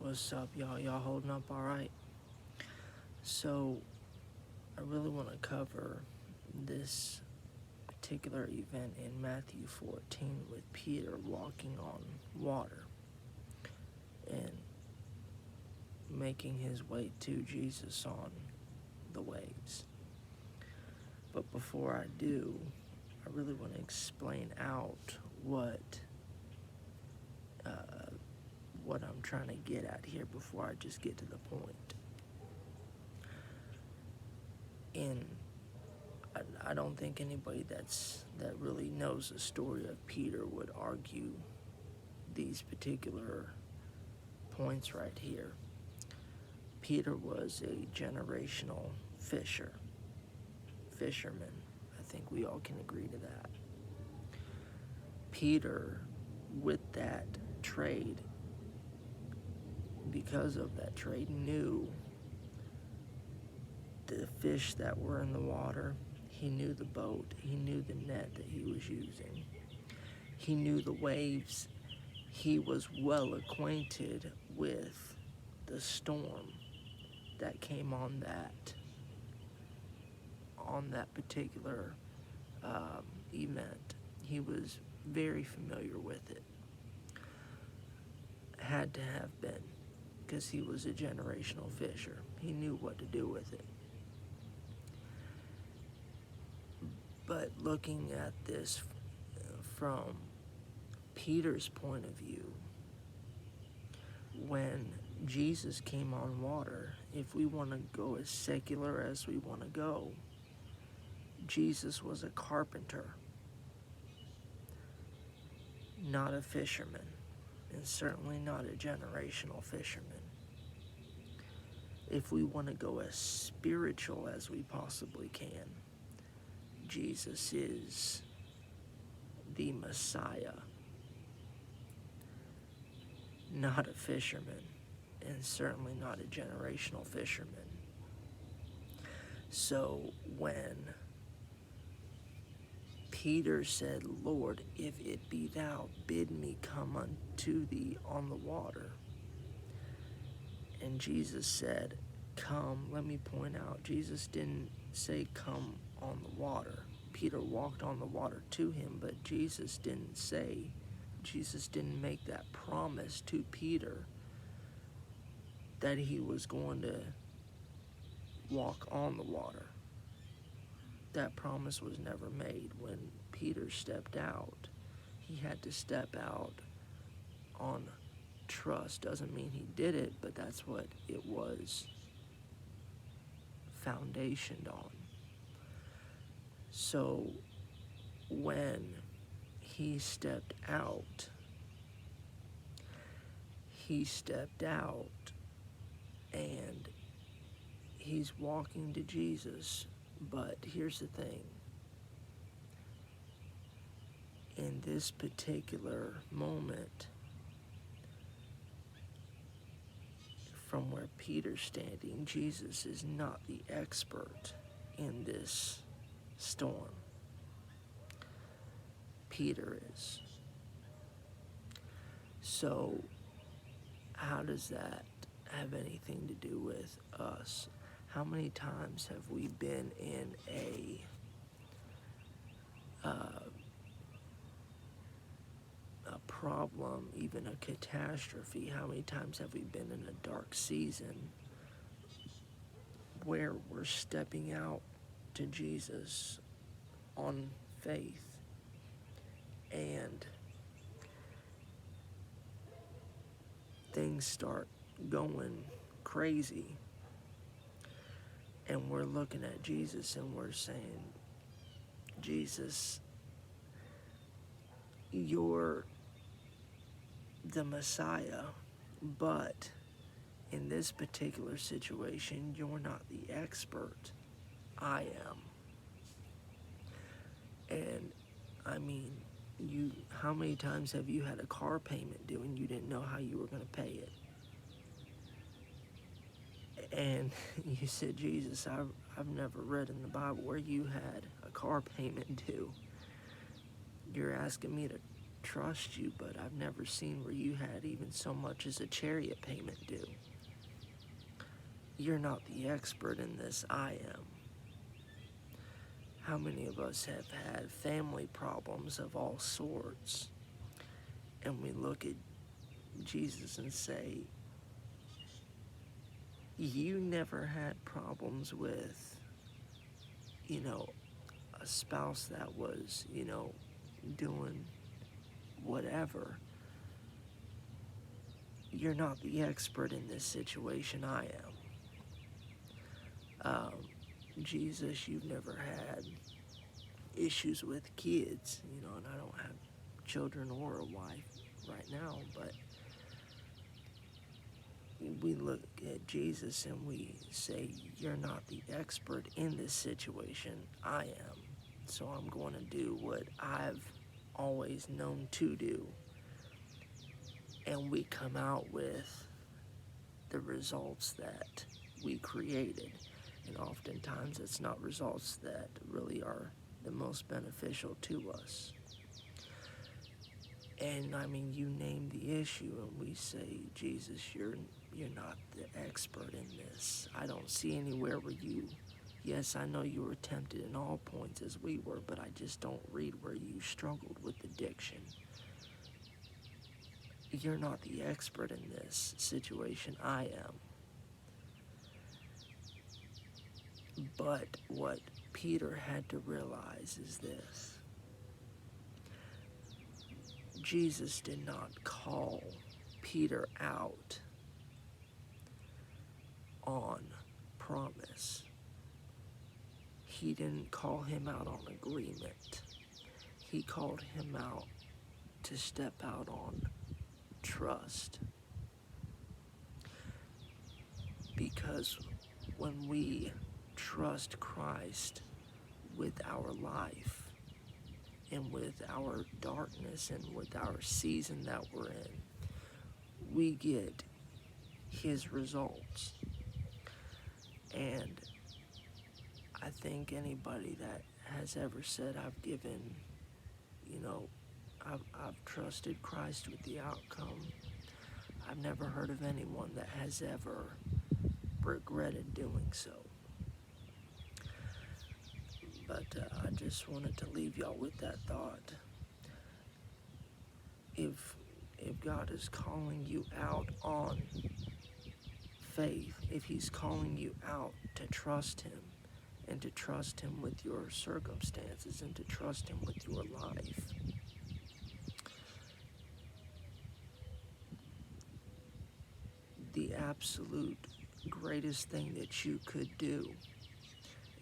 What's up, y'all? Y'all holding up all right? So, I really want to cover this particular event in Matthew 14 with Peter walking on water and making his way to Jesus on the waves. But before I do, I really want to explain out what I'm trying to get at here before I just get to the point. And I don't think anybody that really knows the story of Peter would argue these particular points right here. Peter was a generational fisherman. I think we all can agree to that. Peter, with that trade, because of that trade, knew the fish that were in the water. He knew the boat. He knew the net that he was using. He knew the waves. He was well acquainted with the storm that came on that particular event. He was very familiar with it. Had to have been, because he was a generational fisher. He knew what to do with it. But looking at this from Peter's point of view, when Jesus came on water, if we want to go as secular as we want to go, Jesus was a carpenter, not a fisherman, and certainly not a generational fisherman. If we want to go as spiritual as we possibly can, Jesus is the Messiah, not a fisherman, and certainly not a generational fisherman. So when Peter said, "Lord, if it be thou, bid me come unto thee on the water," and Jesus said, "Come," let me point out, Jesus didn't say come on the water. Peter walked on the water to him, but Jesus didn't make that promise to Peter that he was going to walk on the water. That promise was never made. When Peter stepped out, he had to step out on trust. Doesn't mean he did it, but that's what it was foundationed on. So when he stepped out and he's walking to Jesus. But here's the thing. In this particular moment, from where Peter's standing, Jesus is not the expert in this storm. Peter is. So how does that have anything to do with us? How many times have we been in a problem, even a catastrophe? How many times have we been in a dark season where we're stepping out to Jesus on faith and things start going crazy, and we're looking at Jesus and we're saying, "Jesus, you're the Messiah, but in this particular situation, you're not the expert. I am." And I mean, how many times have you had a car payment due and you didn't know how you were going to pay it? And you said, "Jesus, I've never read in the Bible where you had a car payment due. You're asking me to trust you, but I've never seen where you had even so much as a chariot payment due. You're not the expert in this, I am. How many of us have had family problems of all sorts, and we look at Jesus and say, you never had problems with, a spouse that was, doing whatever. You're not the expert in this situation, I am. Jesus, you've never had issues with kids, and I don't have children or a wife right now, but we look at Jesus and we say, you're not the expert in this situation, I am. So I'm going to do what I've always known to do. And we come out with the results that we created. And oftentimes it's not results that really are the most beneficial to us. And I mean, you name the issue and we say, Jesus, you're not the expert in this. I don't see anywhere where yes, I know you were tempted in all points as we were, but I just don't read where you struggled with addiction. You're not the expert in this situation, I am. But what Peter had to realize is this. Jesus did not call Peter out on promise. He didn't call him out on agreement. He called him out to step out on trust. Because when we trust Christ with our life and with our darkness and with our season that we're in, we get His results. And I think anybody that has ever said, I've given, I've trusted Christ with the outcome, I've never heard of anyone that has ever regretted doing so. But I just wanted to leave y'all with that thought. If God is calling you out on faith, if He's calling you out to trust Him, and to trust Him with your circumstances, and to trust Him with your life, the absolute greatest thing that you could do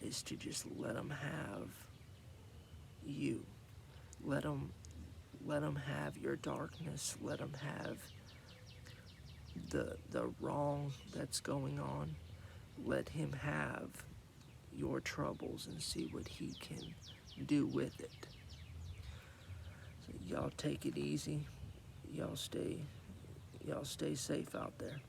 is to just let Him have you. Let Him have your darkness. Let Him have the wrong that's going on. Let Him have your troubles and see what He can do with it. So y'all take it easy. Y'all stay safe out there.